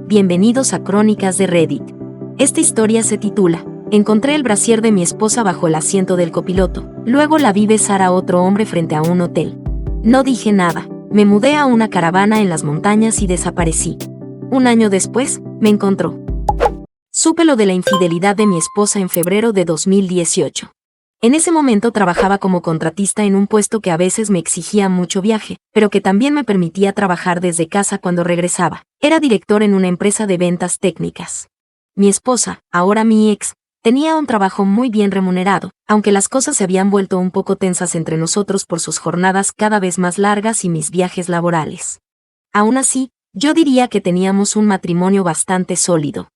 bienvenidos a Crónicas de Reddit. Esta historia se titula Encontré el brasier de mi esposa bajo el asiento del copiloto, luego la vi besar a otro hombre frente a un hotel. No dije nada, me mudé a una caravana en las montañas y desaparecí. Un año después, me encontró. Supe lo de la infidelidad de mi esposa en febrero de 2018. En ese momento trabajaba como contratista en un puesto que a veces me exigía mucho viaje, pero que también me permitía trabajar desde casa cuando regresaba. Era director en una empresa de ventas técnicas. Mi esposa, ahora mi ex, tenía un trabajo muy bien remunerado, aunque las cosas se habían vuelto un poco tensas entre nosotros por sus jornadas cada vez más largas y mis viajes laborales. Aún así, yo diría que teníamos un matrimonio bastante sólido.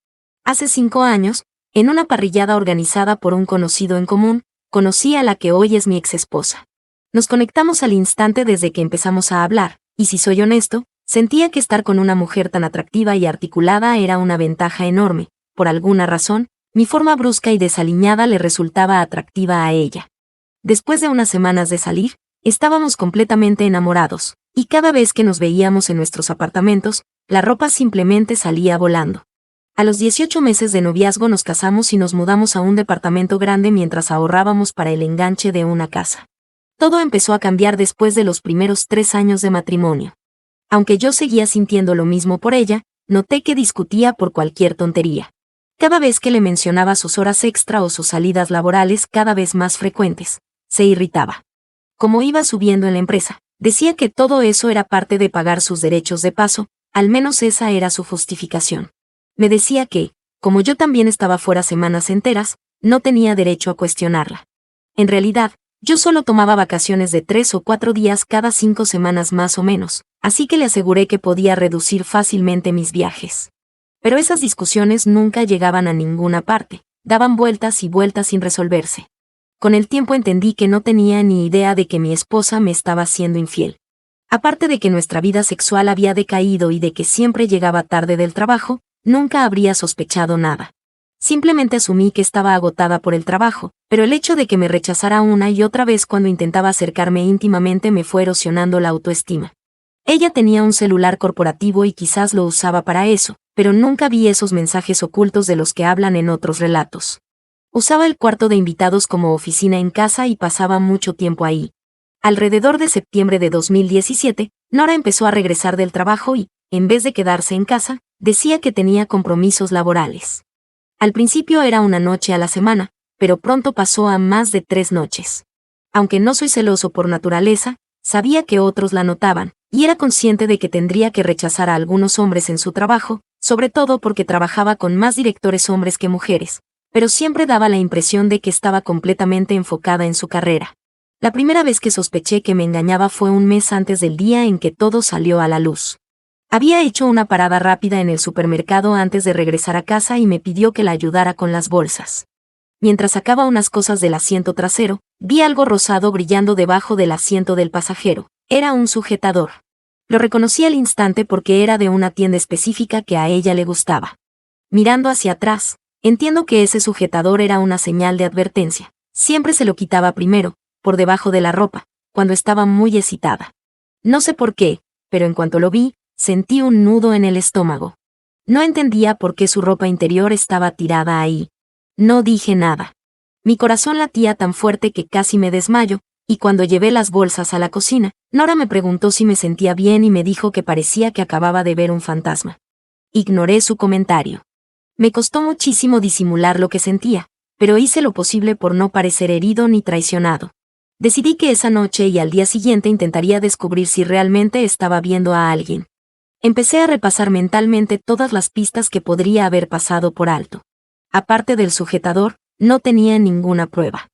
Hace 5 años, en una parrillada organizada por un conocido en común, conocí a la que hoy es mi exesposa. Nos conectamos al instante desde que empezamos a hablar, y si soy honesto, sentía que estar con una mujer tan atractiva y articulada era una ventaja enorme. Por alguna razón, mi forma brusca y desaliñada le resultaba atractiva a ella. Después de unas semanas de salir, estábamos completamente enamorados, y cada vez que nos veíamos en nuestros apartamentos, la ropa simplemente salía volando. A los 18 meses de noviazgo nos casamos y nos mudamos a un departamento grande mientras ahorrábamos para el enganche de una casa. Todo empezó a cambiar después de los primeros 3 años de matrimonio. Aunque yo seguía sintiendo lo mismo por ella, noté que discutía por cualquier tontería. Cada vez que le mencionaba sus horas extra o sus salidas laborales cada vez más frecuentes, se irritaba. Como iba subiendo en la empresa, decía que todo eso era parte de pagar sus derechos de paso, al menos esa era su justificación. Me decía que, como yo también estaba fuera semanas enteras, no tenía derecho a cuestionarla. En realidad, yo solo tomaba vacaciones de 3 o 4 días cada 5 semanas más o menos, así que le aseguré que podía reducir fácilmente mis viajes. Pero esas discusiones nunca llegaban a ninguna parte, daban vueltas y vueltas sin resolverse. Con el tiempo entendí que no tenía ni idea de que mi esposa me estaba siendo infiel. Aparte de que nuestra vida sexual había decaído y de que siempre llegaba tarde del trabajo, nunca habría sospechado nada. Simplemente asumí que estaba agotada por el trabajo, pero el hecho de que me rechazara una y otra vez cuando intentaba acercarme íntimamente me fue erosionando la autoestima. Ella tenía un celular corporativo y quizás lo usaba para eso, pero nunca vi esos mensajes ocultos de los que hablan en otros relatos. Usaba el cuarto de invitados como oficina en casa y pasaba mucho tiempo ahí. Alrededor de septiembre de 2017, Nora empezó a regresar del trabajo y, en vez de quedarse en casa, decía que tenía compromisos laborales. Al principio era una noche a la semana, pero pronto pasó a más de 3 noches. Aunque no soy celoso por naturaleza, sabía que otros la notaban, y era consciente de que tendría que rechazar a algunos hombres en su trabajo, sobre todo porque trabajaba con más directores hombres que mujeres, pero siempre daba la impresión de que estaba completamente enfocada en su carrera. La primera vez que sospeché que me engañaba fue un mes antes del día en que todo salió a la luz. Había hecho una parada rápida en el supermercado antes de regresar a casa y me pidió que la ayudara con las bolsas. Mientras sacaba unas cosas del asiento trasero, vi algo rosado brillando debajo del asiento del pasajero. Era un sujetador. Lo reconocí al instante porque era de una tienda específica que a ella le gustaba. Mirando hacia atrás, entiendo que ese sujetador era una señal de advertencia. Siempre se lo quitaba primero, por debajo de la ropa, cuando estaba muy excitada. No sé por qué, pero en cuanto lo vi, sentí un nudo en el estómago. No entendía por qué su ropa interior estaba tirada ahí. No dije nada. Mi corazón latía tan fuerte que casi me desmayo, y cuando llevé las bolsas a la cocina, Nora me preguntó si me sentía bien y me dijo que parecía que acababa de ver un fantasma. Ignoré su comentario. Me costó muchísimo disimular lo que sentía, pero hice lo posible por no parecer herido ni traicionado. Decidí que esa noche y al día siguiente intentaría descubrir si realmente estaba viendo a alguien. Empecé a repasar mentalmente todas las pistas que podría haber pasado por alto. Aparte del sujetador, no tenía ninguna prueba.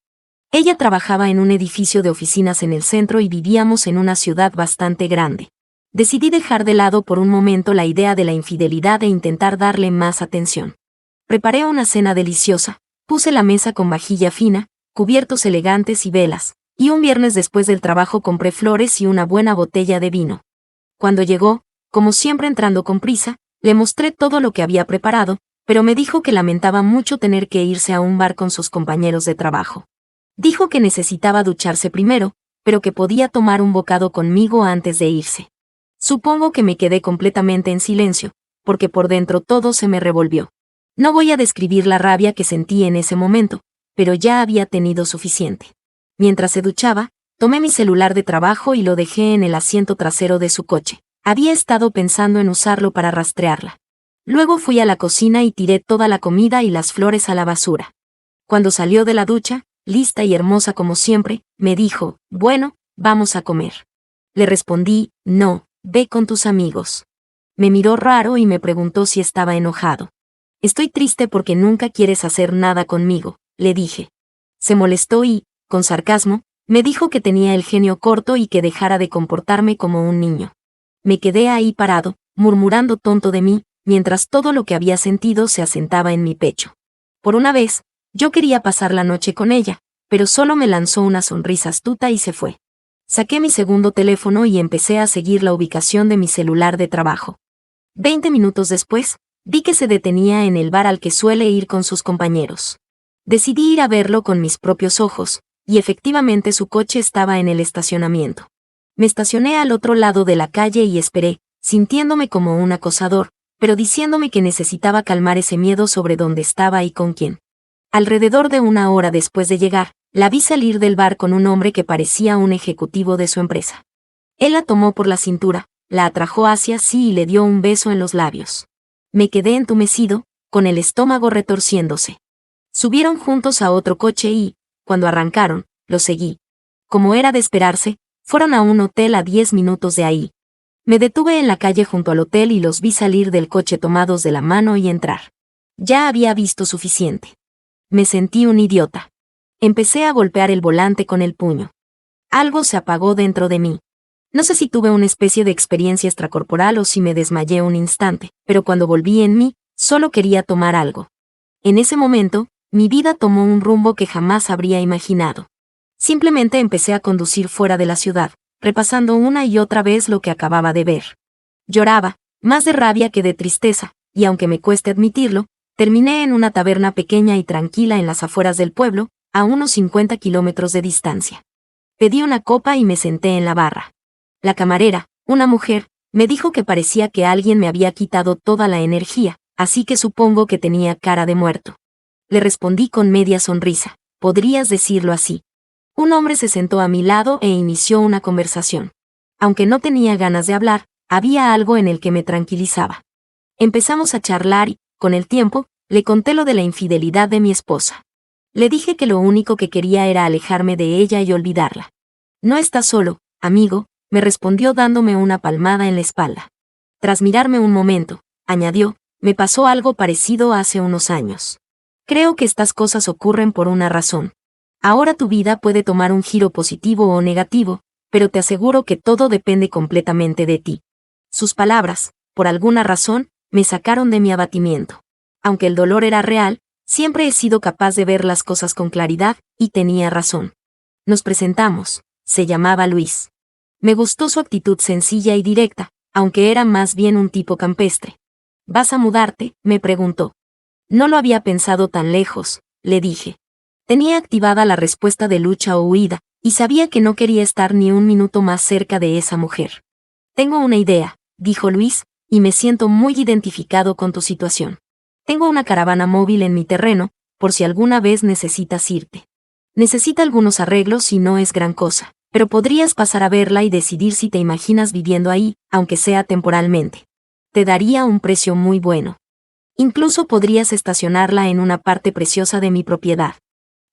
Ella trabajaba en un edificio de oficinas en el centro y vivíamos en una ciudad bastante grande. Decidí dejar de lado por un momento la idea de la infidelidad e intentar darle más atención. Preparé una cena deliciosa, puse la mesa con vajilla fina, cubiertos elegantes y velas, y un viernes después del trabajo compré flores y una buena botella de vino. Cuando llegó, como siempre entrando con prisa, le mostré todo lo que había preparado, pero me dijo que lamentaba mucho tener que irse a un bar con sus compañeros de trabajo. Dijo que necesitaba ducharse primero, pero que podía tomar un bocado conmigo antes de irse. Supongo que me quedé completamente en silencio, porque por dentro todo se me revolvió. No voy a describir la rabia que sentí en ese momento, pero ya había tenido suficiente. Mientras se duchaba, tomé mi celular de trabajo y lo dejé en el asiento trasero de su coche. Había estado pensando en usarlo para rastrearla. Luego fui a la cocina y tiré toda la comida y las flores a la basura. Cuando salió de la ducha, lista y hermosa como siempre, me dijo, «Bueno, vamos a comer». Le respondí, «No, ve con tus amigos». Me miró raro y me preguntó si estaba enojado. «Estoy triste porque nunca quieres hacer nada conmigo», le dije. Se molestó y, con sarcasmo, me dijo que tenía el genio corto y que dejara de comportarme como un niño. Me quedé ahí parado, murmurando tonto de mí, mientras todo lo que había sentido se asentaba en mi pecho. Por una vez, yo quería pasar la noche con ella, pero solo me lanzó una sonrisa astuta y se fue. Saqué mi segundo teléfono y empecé a seguir la ubicación de mi celular de trabajo. 20 minutos después, vi que se detenía en el bar al que suele ir con sus compañeros. Decidí ir a verlo con mis propios ojos, y efectivamente su coche estaba en el estacionamiento. Me estacioné al otro lado de la calle y esperé, sintiéndome como un acosador, pero diciéndome que necesitaba calmar ese miedo sobre dónde estaba y con quién. Alrededor de una hora después de llegar, la vi salir del bar con un hombre que parecía un ejecutivo de su empresa. Él la tomó por la cintura, la atrajo hacia sí y le dio un beso en los labios. Me quedé entumecido, con el estómago retorciéndose. Subieron juntos a otro coche y, cuando arrancaron, los seguí. Como era de esperarse, fueron a un hotel a 10 minutos de ahí. Me detuve en la calle junto al hotel y los vi salir del coche tomados de la mano y entrar. Ya había visto suficiente. Me sentí un idiota. Empecé a golpear el volante con el puño. Algo se apagó dentro de mí. No sé si tuve una especie de experiencia extracorporal o si me desmayé un instante, pero cuando volví en mí, solo quería tomar algo. En ese momento, mi vida tomó un rumbo que jamás habría imaginado. Simplemente empecé a conducir fuera de la ciudad, repasando una y otra vez lo que acababa de ver. Lloraba, más de rabia que de tristeza, y aunque me cueste admitirlo, terminé en una taberna pequeña y tranquila en las afueras del pueblo, a unos 50 kilómetros de distancia. Pedí una copa y me senté en la barra. La camarera, una mujer, me dijo que parecía que alguien me había quitado toda la energía, así que supongo que tenía cara de muerto. Le respondí con media sonrisa, podrías decirlo así. Un hombre se sentó a mi lado e inició una conversación. Aunque no tenía ganas de hablar, había algo en el que me tranquilizaba. Empezamos a charlar y, con el tiempo, le conté lo de la infidelidad de mi esposa. Le dije que lo único que quería era alejarme de ella y olvidarla. No estás solo, amigo, me respondió dándome una palmada en la espalda. Tras mirarme un momento, añadió, me pasó algo parecido hace unos años. Creo que estas cosas ocurren por una razón. Ahora tu vida puede tomar un giro positivo o negativo, pero te aseguro que todo depende completamente de ti. Sus palabras, por alguna razón, me sacaron de mi abatimiento. Aunque el dolor era real, siempre he sido capaz de ver las cosas con claridad, y tenía razón. Nos presentamos, se llamaba Luis. Me gustó su actitud sencilla y directa, aunque era más bien un tipo campestre. ¿Vas a mudarte?, me preguntó. No lo había pensado tan lejos, le dije. Tenía activada la respuesta de lucha o huida, y sabía que no quería estar ni un minuto más cerca de esa mujer. Tengo una idea, dijo Luis, y me siento muy identificado con tu situación. Tengo una caravana móvil en mi terreno, por si alguna vez necesitas irte. Necesita algunos arreglos y no es gran cosa, pero podrías pasar a verla y decidir si te imaginas viviendo ahí, aunque sea temporalmente. Te daría un precio muy bueno. Incluso podrías estacionarla en una parte preciosa de mi propiedad.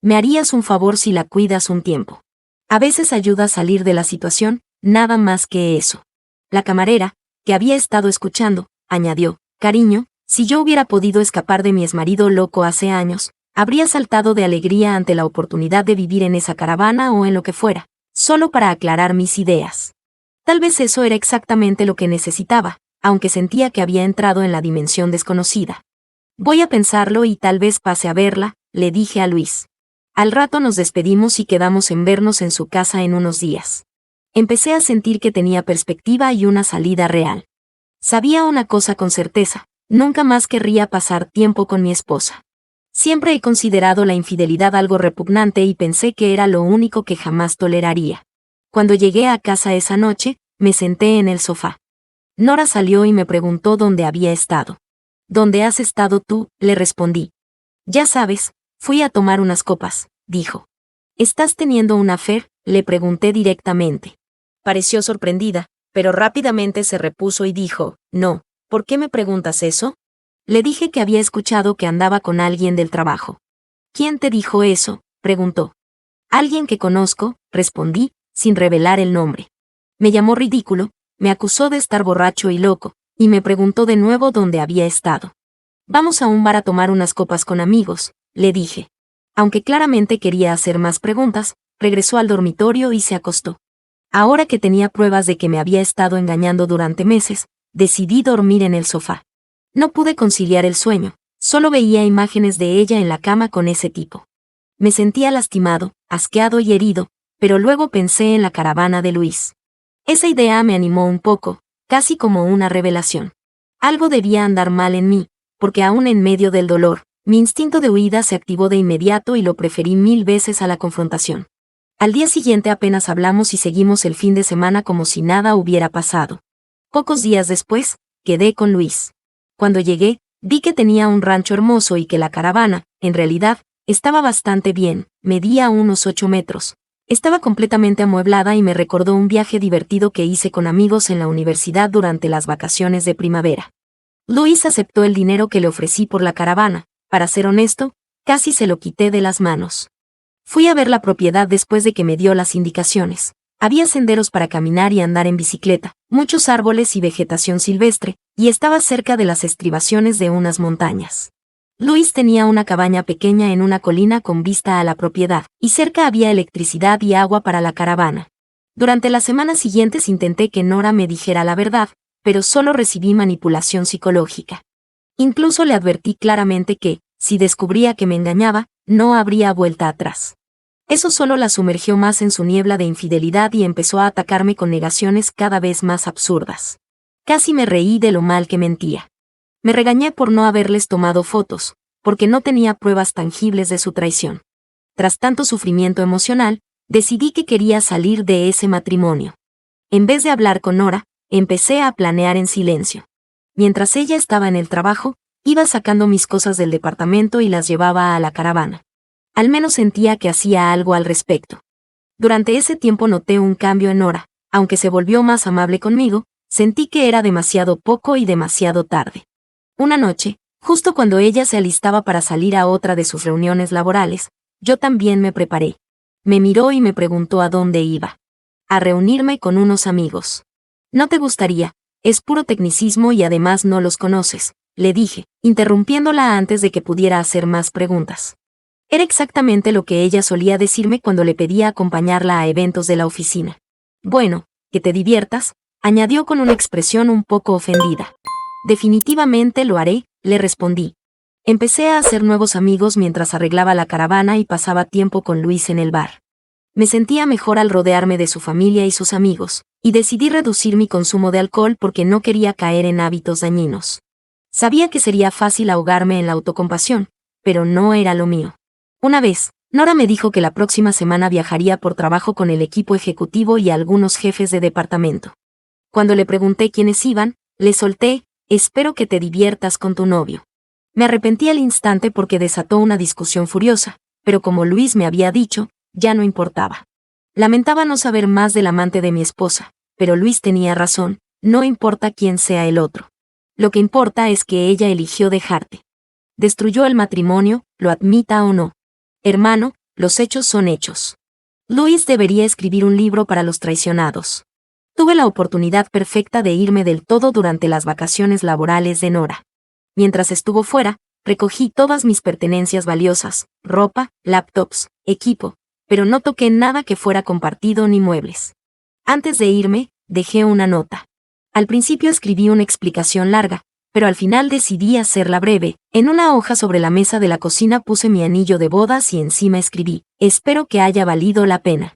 Me harías un favor si la cuidas un tiempo. A veces ayuda a salir de la situación, nada más que eso. La camarera, que había estado escuchando, añadió, cariño, si yo hubiera podido escapar de mi exmarido loco hace años, habría saltado de alegría ante la oportunidad de vivir en esa caravana o en lo que fuera, solo para aclarar mis ideas. Tal vez eso era exactamente lo que necesitaba, aunque sentía que había entrado en la dimensión desconocida. Voy a pensarlo y tal vez pase a verla, le dije a Luis. Al rato nos despedimos y quedamos en vernos en su casa en unos días. Empecé a sentir que tenía perspectiva y una salida real. Sabía una cosa con certeza, nunca más querría pasar tiempo con mi esposa. Siempre he considerado la infidelidad algo repugnante y pensé que era lo único que jamás toleraría. Cuando llegué a casa esa noche, me senté en el sofá. Nora salió y me preguntó dónde había estado. ¿Dónde has estado tú?, le respondí. Ya sabes, fui a tomar unas copas, dijo. ¿Estás teniendo un affair?, le pregunté directamente. Pareció sorprendida, pero rápidamente se repuso y dijo, no, ¿por qué me preguntas eso? Le dije que había escuchado que andaba con alguien del trabajo. ¿Quién te dijo eso?, preguntó. Alguien que conozco, respondí, sin revelar el nombre. Me llamó ridículo, me acusó de estar borracho y loco, y me preguntó de nuevo dónde había estado. Vamos a un bar a tomar unas copas con amigos, le dije. Aunque claramente quería hacer más preguntas, regresó al dormitorio y se acostó. Ahora que tenía pruebas de que me había estado engañando durante meses, decidí dormir en el sofá. No pude conciliar el sueño, solo veía imágenes de ella en la cama con ese tipo. Me sentía lastimado, asqueado y herido, pero luego pensé en la caravana de Luis. Esa idea me animó un poco, casi como una revelación. Algo debía andar mal en mí, porque aún en medio del dolor, mi instinto de huida se activó de inmediato y lo preferí 1000 veces a la confrontación. Al día siguiente apenas hablamos y seguimos el fin de semana como si nada hubiera pasado. Pocos días después, quedé con Luis. Cuando llegué, vi que tenía un rancho hermoso y que la caravana, en realidad, estaba bastante bien, medía unos 8 metros. Estaba completamente amueblada y me recordó un viaje divertido que hice con amigos en la universidad durante las vacaciones de primavera. Luis aceptó el dinero que le ofrecí por la caravana. Para ser honesto, casi se lo quité de las manos. Fui a ver la propiedad después de que me dio las indicaciones. Había senderos para caminar y andar en bicicleta, muchos árboles y vegetación silvestre, y estaba cerca de las estribaciones de unas montañas. Luis tenía una cabaña pequeña en una colina con vista a la propiedad, y cerca había electricidad y agua para la caravana. Durante las semanas siguientes intenté que Nora me dijera la verdad, pero solo recibí manipulación psicológica. Incluso le advertí claramente que, si descubría que me engañaba, no habría vuelta atrás. Eso solo la sumergió más en su niebla de infidelidad y empezó a atacarme con negaciones cada vez más absurdas. Casi me reí de lo mal que mentía. Me regañé por no haberles tomado fotos, porque no tenía pruebas tangibles de su traición. Tras tanto sufrimiento emocional, decidí que quería salir de ese matrimonio. En vez de hablar con Nora, empecé a planear en silencio. Mientras ella estaba en el trabajo, iba sacando mis cosas del departamento y las llevaba a la caravana. Al menos sentía que hacía algo al respecto. Durante ese tiempo noté un cambio en Nora, aunque se volvió más amable conmigo, sentí que era demasiado poco y demasiado tarde. Una noche, justo cuando ella se alistaba para salir a otra de sus reuniones laborales, yo también me preparé. Me miró y me preguntó a dónde iba. A reunirme con unos amigos. No te gustaría, es puro tecnicismo y además no los conoces, le dije, interrumpiéndola antes de que pudiera hacer más preguntas. Era exactamente lo que ella solía decirme cuando le pedía acompañarla a eventos de la oficina. Bueno, que te diviertas, añadió con una expresión un poco ofendida. Definitivamente lo haré, le respondí. Empecé a hacer nuevos amigos mientras arreglaba la caravana y pasaba tiempo con Luis en el bar. Me sentía mejor al rodearme de su familia y sus amigos, y decidí reducir mi consumo de alcohol porque no quería caer en hábitos dañinos. Sabía que sería fácil ahogarme en la autocompasión, pero no era lo mío. Una vez, Nora me dijo que la próxima semana viajaría por trabajo con el equipo ejecutivo y algunos jefes de departamento. Cuando le pregunté quiénes iban, le solté, espero que te diviertas con tu novio. Me arrepentí al instante porque desató una discusión furiosa, pero como Luis me había dicho, ya no importaba. Lamentaba no saber más del amante de mi esposa, pero Luis tenía razón, no importa quién sea el otro. Lo que importa es que ella eligió dejarte. Destruyó el matrimonio, lo admita o no. Hermano, los hechos son hechos. Luis debería escribir un libro para los traicionados. Tuve la oportunidad perfecta de irme del todo durante las vacaciones laborales de Nora. Mientras estuvo fuera, recogí todas mis pertenencias valiosas, ropa, laptops, equipo, pero no toqué nada que fuera compartido ni muebles. Antes de irme, dejé una nota. Al principio escribí una explicación larga, pero al final decidí hacerla breve. En una hoja sobre la mesa de la cocina puse mi anillo de bodas y encima escribí, espero que haya valido la pena.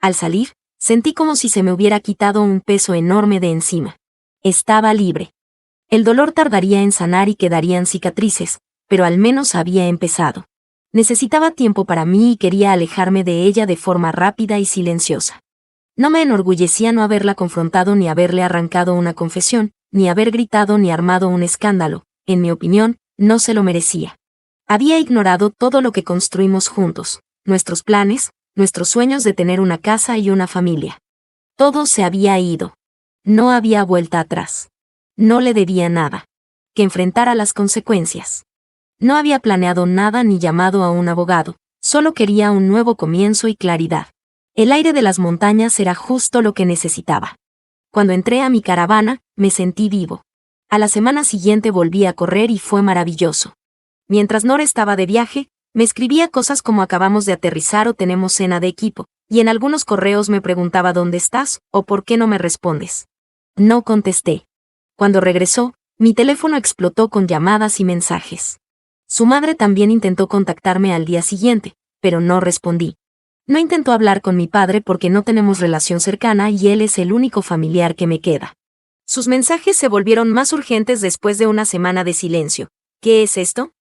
Al salir, sentí como si se me hubiera quitado un peso enorme de encima. Estaba libre. El dolor tardaría en sanar y quedarían cicatrices, pero al menos había empezado. Necesitaba tiempo para mí y quería alejarme de ella de forma rápida y silenciosa. No me enorgullecía no haberla confrontado ni haberle arrancado una confesión, ni haber gritado ni armado un escándalo. En mi opinión, no se lo merecía. Había ignorado todo lo que construimos juntos, nuestros planes, nuestros sueños de tener una casa y una familia. Todo se había ido. No había vuelta atrás. No le debía nada. Que enfrentara las consecuencias. No había planeado nada ni llamado a un abogado, solo quería un nuevo comienzo y claridad. El aire de las montañas era justo lo que necesitaba. Cuando entré a mi caravana, me sentí vivo. A la semana siguiente volví a correr y fue maravilloso. Mientras Nora estaba de viaje, me escribía cosas como acabamos de aterrizar o tenemos cena de equipo, y en algunos correos me preguntaba dónde estás o por qué no me respondes. No contesté. Cuando regresó, mi teléfono explotó con llamadas y mensajes. Su madre también intentó contactarme al día siguiente, pero no respondí. No intentó hablar con mi padre porque no tenemos relación cercana y él es el único familiar que me queda. Sus mensajes se volvieron más urgentes después de una semana de silencio. ¿Qué es esto?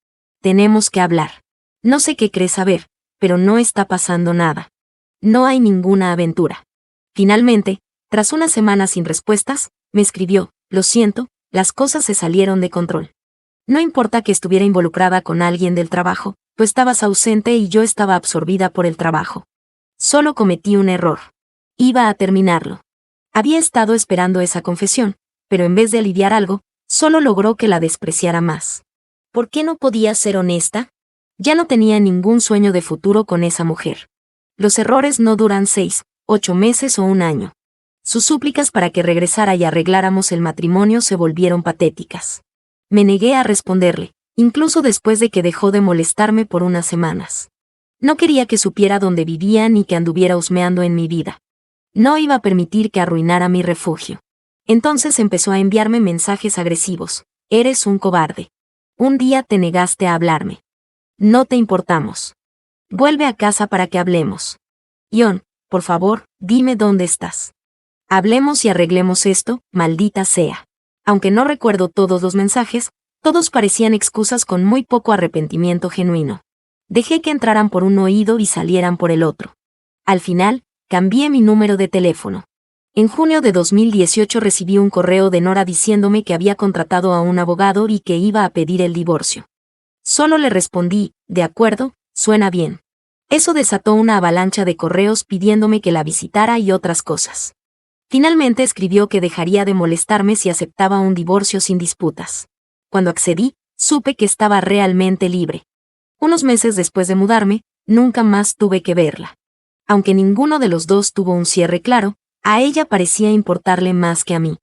Tenemos que hablar. No sé qué crees saber, pero no está pasando nada. No hay ninguna aventura. Finalmente, tras una semana sin respuestas, me escribió: lo siento, las cosas se salieron de control. No importa que estuviera involucrada con alguien del trabajo, tú estabas ausente y yo estaba absorbida por el trabajo. Solo cometí un error. Iba a terminarlo. Había estado esperando esa confesión, pero en vez de aliviar algo, solo logró que la despreciara más. ¿Por qué no podía ser honesta? Ya no tenía ningún sueño de futuro con esa mujer. Los errores no duran 6, 8 meses o un año. Sus súplicas para que regresara y arregláramos el matrimonio se volvieron patéticas. Me negué a responderle, incluso después de que dejó de molestarme por unas semanas. No quería que supiera dónde vivía ni que anduviera husmeando en mi vida. No iba a permitir que arruinara mi refugio. Entonces empezó a enviarme mensajes agresivos. Eres un cobarde. Un día te negaste a hablarme. No te importamos. Vuelve a casa para que hablemos. Ion, por favor, dime dónde estás. Hablemos y arreglemos esto, maldita sea. Aunque no recuerdo todos los mensajes, todos parecían excusas con muy poco arrepentimiento genuino. Dejé que entraran por un oído y salieran por el otro. Al final, cambié mi número de teléfono. En junio de 2018 recibí un correo de Nora diciéndome que había contratado a un abogado y que iba a pedir el divorcio. Solo le respondí: de acuerdo, suena bien. Eso desató una avalancha de correos pidiéndome que la visitara y otras cosas. Finalmente escribió que dejaría de molestarme si aceptaba un divorcio sin disputas. Cuando accedí, supe que estaba realmente libre. Unos meses después de mudarme, nunca más tuve que verla. Aunque ninguno de los dos tuvo un cierre claro, a ella parecía importarle más que a mí.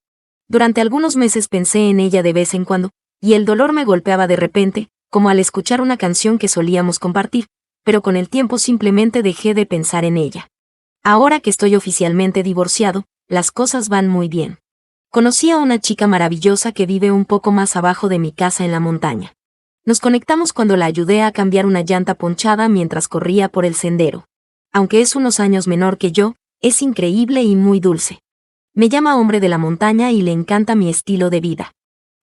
Durante algunos meses pensé en ella de vez en cuando, y el dolor me golpeaba de repente, como al escuchar una canción que solíamos compartir, pero con el tiempo simplemente dejé de pensar en ella. Ahora que estoy oficialmente divorciado, las cosas van muy bien. Conocí a una chica maravillosa que vive un poco más abajo de mi casa en la montaña. Nos conectamos cuando la ayudé a cambiar una llanta ponchada mientras corría por el sendero. Aunque es unos años menor que yo, es increíble y muy dulce. Me llama hombre de la montaña y le encanta mi estilo de vida.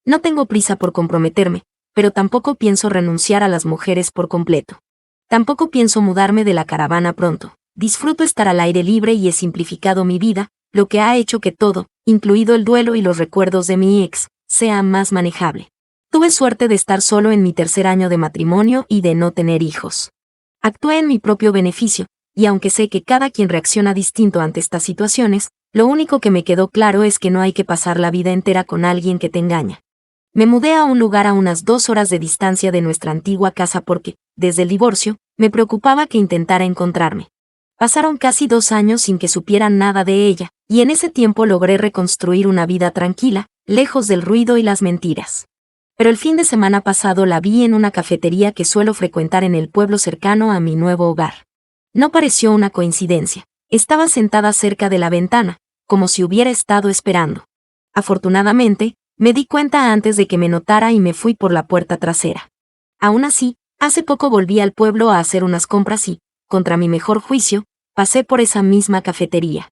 No tengo prisa por comprometerme, pero tampoco pienso renunciar a las mujeres por completo. Tampoco pienso mudarme de la caravana pronto. Disfruto estar al aire libre y he simplificado mi vida, lo que ha hecho que todo, incluido el duelo y los recuerdos de mi ex, sea más manejable. Tuve suerte de estar solo en mi tercer año de matrimonio y de no tener hijos. Actué en mi propio beneficio, y aunque sé que cada quien reacciona distinto ante estas situaciones, lo único que me quedó claro es que no hay que pasar la vida entera con alguien que te engaña. Me mudé a un lugar a unas 2 horas de distancia de nuestra antigua casa porque, desde el divorcio, me preocupaba que intentara encontrarme. Pasaron casi 2 años sin que supieran nada de ella, y en ese tiempo logré reconstruir una vida tranquila, lejos del ruido y las mentiras. Pero el fin de semana pasado la vi en una cafetería que suelo frecuentar en el pueblo cercano a mi nuevo hogar. No pareció una coincidencia. Estaba sentada cerca de la ventana, como si hubiera estado esperando. Afortunadamente, me di cuenta antes de que me notara y me fui por la puerta trasera. Aún así, hace poco volví al pueblo a hacer unas compras y, contra mi mejor juicio, pasé por esa misma cafetería.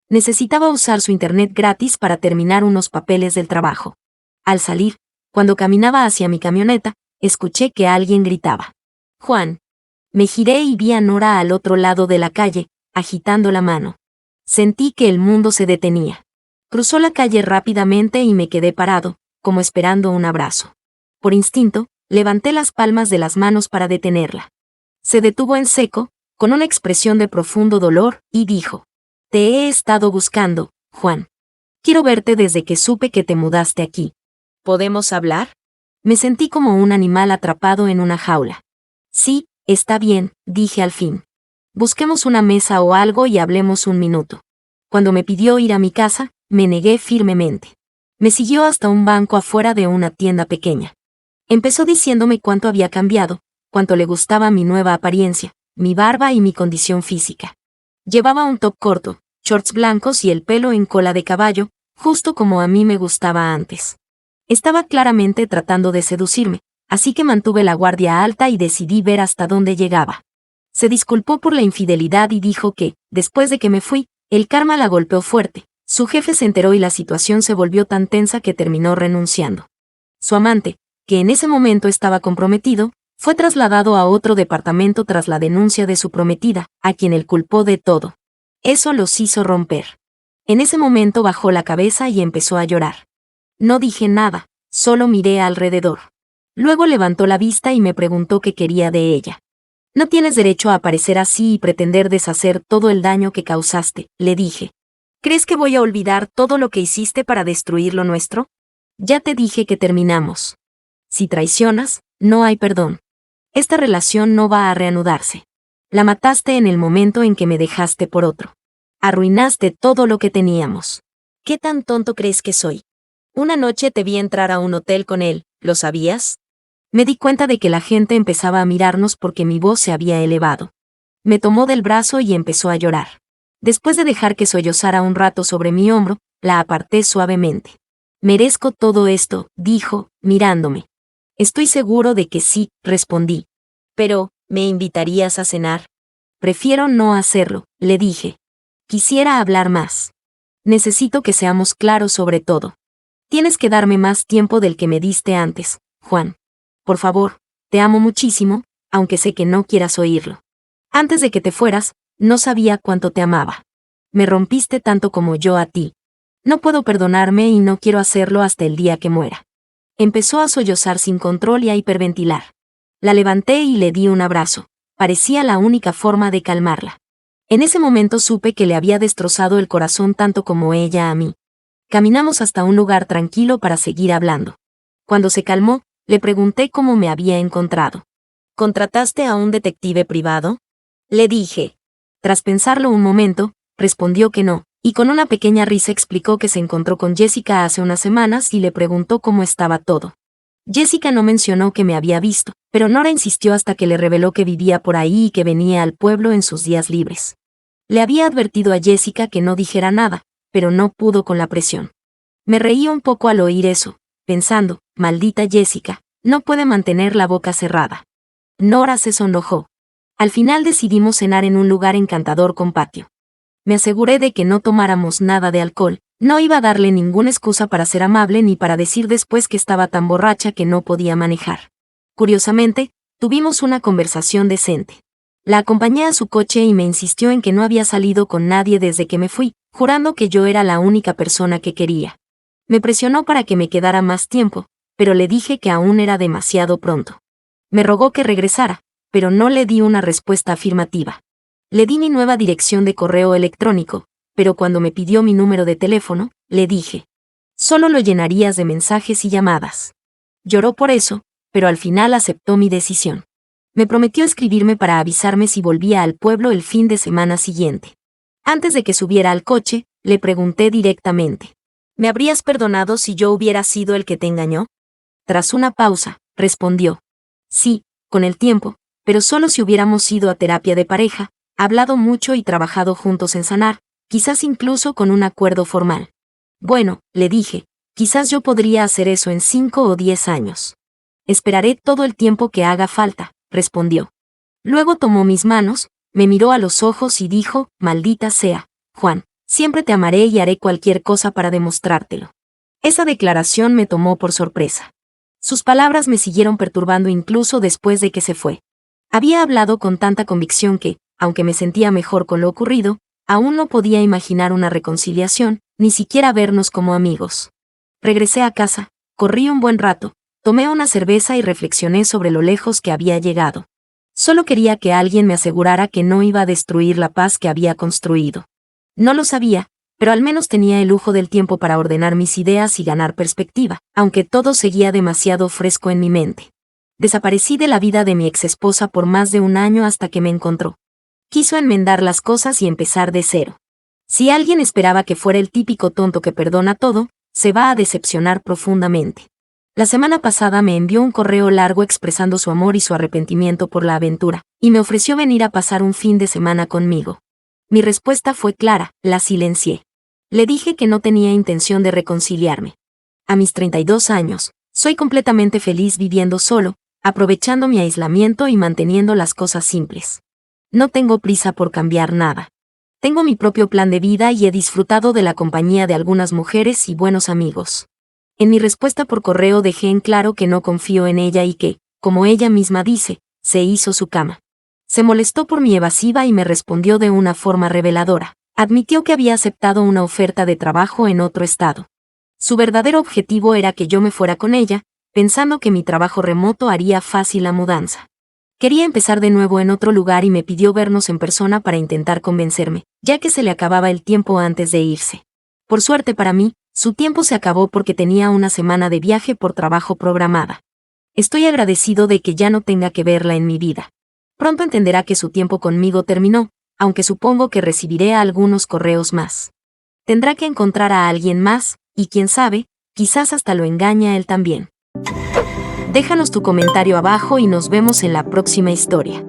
Necesitaba usar su internet gratis para terminar unos papeles del trabajo. Al salir, cuando caminaba hacia mi camioneta, escuché que alguien gritaba: «Juan». Me giré y vi a Nora al otro lado de la calle, agitando la mano. Sentí que el mundo se detenía. Cruzó la calle rápidamente y me quedé parado, como esperando un abrazo. Por instinto, levanté las palmas de las manos para detenerla. Se detuvo en seco, con una expresión de profundo dolor, y dijo: «Te he estado buscando, Juan. Quiero verte desde que supe que te mudaste aquí. ¿Podemos hablar?» Me sentí como un animal atrapado en una jaula. «Sí, está bien», dije al fin. «Busquemos una mesa o algo y hablemos un minuto». Cuando me pidió ir a mi casa, me negué firmemente. Me siguió hasta un banco afuera de una tienda pequeña. Empezó diciéndome cuánto había cambiado, cuánto le gustaba mi nueva apariencia, mi barba y mi condición física. Llevaba un top corto, shorts blancos y el pelo en cola de caballo, justo como a mí me gustaba antes. Estaba claramente tratando de seducirme, así que mantuve la guardia alta y decidí ver hasta dónde llegaba. Se disculpó por la infidelidad y dijo que, después de que me fui, el karma la golpeó fuerte. Su jefe se enteró y la situación se volvió tan tensa que terminó renunciando. Su amante, que en ese momento estaba comprometido, fue trasladado a otro departamento tras la denuncia de su prometida, a quien él culpó de todo. Eso los hizo romper. En ese momento bajó la cabeza y empezó a llorar. No dije nada, solo miré alrededor. Luego levantó la vista y me preguntó qué quería de ella. «No tienes derecho a aparecer así y pretender deshacer todo el daño que causaste», le dije. «¿Crees que voy a olvidar todo lo que hiciste para destruir lo nuestro? Ya te dije que terminamos. Si traicionas, no hay perdón. Esta relación no va a reanudarse. La mataste en el momento en que me dejaste por otro. Arruinaste todo lo que teníamos. ¿Qué tan tonto crees que soy? Una noche te vi entrar a un hotel con él, ¿lo sabías?» Me di cuenta de que la gente empezaba a mirarnos porque mi voz se había elevado. Me tomó del brazo y empezó a llorar. Después de dejar que sollozara un rato sobre mi hombro, la aparté suavemente. «Merezco todo esto», dijo, mirándome. «Estoy seguro de que sí», respondí. «Pero, ¿me invitarías a cenar?» «Prefiero no hacerlo», le dije. «Quisiera hablar más. Necesito que seamos claros sobre todo. Tienes que darme más tiempo del que me diste antes, Juan. Por favor, te amo muchísimo, aunque sé que no quieras oírlo. Antes de que te fueras, no sabía cuánto te amaba. Me rompiste tanto como yo a ti. No puedo perdonarme y no quiero hacerlo hasta el día que muera». Empezó a sollozar sin control y a hiperventilar. La levanté y le di un abrazo. Parecía la única forma de calmarla. En ese momento supe que le había destrozado el corazón tanto como ella a mí. Caminamos hasta un lugar tranquilo para seguir hablando. Cuando se calmó, le pregunté cómo me había encontrado. «¿Contrataste a un detective privado?», le dije. Tras pensarlo un momento, respondió que no, y con una pequeña risa explicó que se encontró con Jessica hace unas semanas y le preguntó cómo estaba todo. Jessica no mencionó que me había visto, pero Nora insistió hasta que le reveló que vivía por ahí y que venía al pueblo en sus días libres. Le había advertido a Jessica que no dijera nada, pero no pudo con la presión. Me reí un poco al oír eso, pensando: maldita Jessica, no puede mantener la boca cerrada. Nora se sonrojó. Al final decidimos cenar en un lugar encantador con patio. Me aseguré de que no tomáramos nada de alcohol. No iba a darle ninguna excusa para ser amable ni para decir después que estaba tan borracha que no podía manejar. Curiosamente, tuvimos una conversación decente. La acompañé a su coche y me insistió en que no había salido con nadie desde que me fui, jurando que yo era la única persona que quería. Me presionó para que me quedara más tiempo, pero le dije que aún era demasiado pronto. Me rogó que regresara, pero no le di una respuesta afirmativa. Le di mi nueva dirección de correo electrónico, pero cuando me pidió mi número de teléfono, le dije: «Solo lo llenarías de mensajes y llamadas». Lloró por eso, pero al final aceptó mi decisión. Me prometió escribirme para avisarme si volvía al pueblo el fin de semana siguiente. Antes de que subiera al coche, le pregunté directamente: «¿Me habrías perdonado si yo hubiera sido el que te engañó?». Tras una pausa, respondió: «Sí, con el tiempo, pero solo si hubiéramos ido a terapia de pareja, hablado mucho y trabajado juntos en sanar, quizás incluso con un acuerdo formal». «Bueno», le dije, «quizás yo podría hacer eso en 5 o 10 años. Esperaré todo el tiempo que haga falta», respondió. Luego tomó mis manos, me miró a los ojos y dijo: «Maldita sea, Juan, siempre te amaré y haré cualquier cosa para demostrártelo». Esa declaración me tomó por sorpresa. Sus palabras me siguieron perturbando incluso después de que se fue. Había hablado con tanta convicción que, aunque me sentía mejor con lo ocurrido, Aún no podía imaginar una reconciliación, ni siquiera vernos como amigos. Regresé a casa, corrí un buen rato, tomé una cerveza y reflexioné sobre lo lejos que había llegado. Solo quería que alguien me asegurara que no iba a destruir la paz que había construido. No lo sabía, pero al menos tenía el lujo del tiempo para ordenar mis ideas y ganar perspectiva, aunque todo seguía demasiado fresco en mi mente. Desaparecí de la vida de mi exesposa por más de un año hasta que me encontró. Quiso enmendar las cosas y empezar de cero. Si alguien esperaba que fuera el típico tonto que perdona todo, se va a decepcionar profundamente. La semana pasada me envió un correo largo expresando su amor y su arrepentimiento por la aventura, y me ofreció venir a pasar un fin de semana conmigo. Mi respuesta fue clara, la silencié. Le dije que no tenía intención de reconciliarme. A mis 32 años, soy completamente feliz viviendo solo, aprovechando mi aislamiento y manteniendo las cosas simples. No tengo prisa por cambiar nada. Tengo mi propio plan de vida y he disfrutado de la compañía de algunas mujeres y buenos amigos. En mi respuesta por correo dejé en claro que no confío en ella y que, como ella misma dice, se hizo su cama. Se molestó por mi evasiva y me respondió de una forma reveladora. Admitió que había aceptado una oferta de trabajo en otro estado. Su verdadero objetivo era que yo me fuera con ella, pensando que mi trabajo remoto haría fácil la mudanza. Quería empezar de nuevo en otro lugar y me pidió vernos en persona para intentar convencerme, ya que se le acababa el tiempo antes de irse. Por suerte para mí, su tiempo se acabó porque tenía una semana de viaje por trabajo programada. Estoy agradecido de que ya no tenga que verla en mi vida. Pronto entenderá que su tiempo conmigo terminó, aunque supongo que recibiré algunos correos más. Tendrá que encontrar a alguien más, y quién sabe, quizás hasta lo engaña a él también. Déjanos tu comentario abajo y nos vemos en la próxima historia.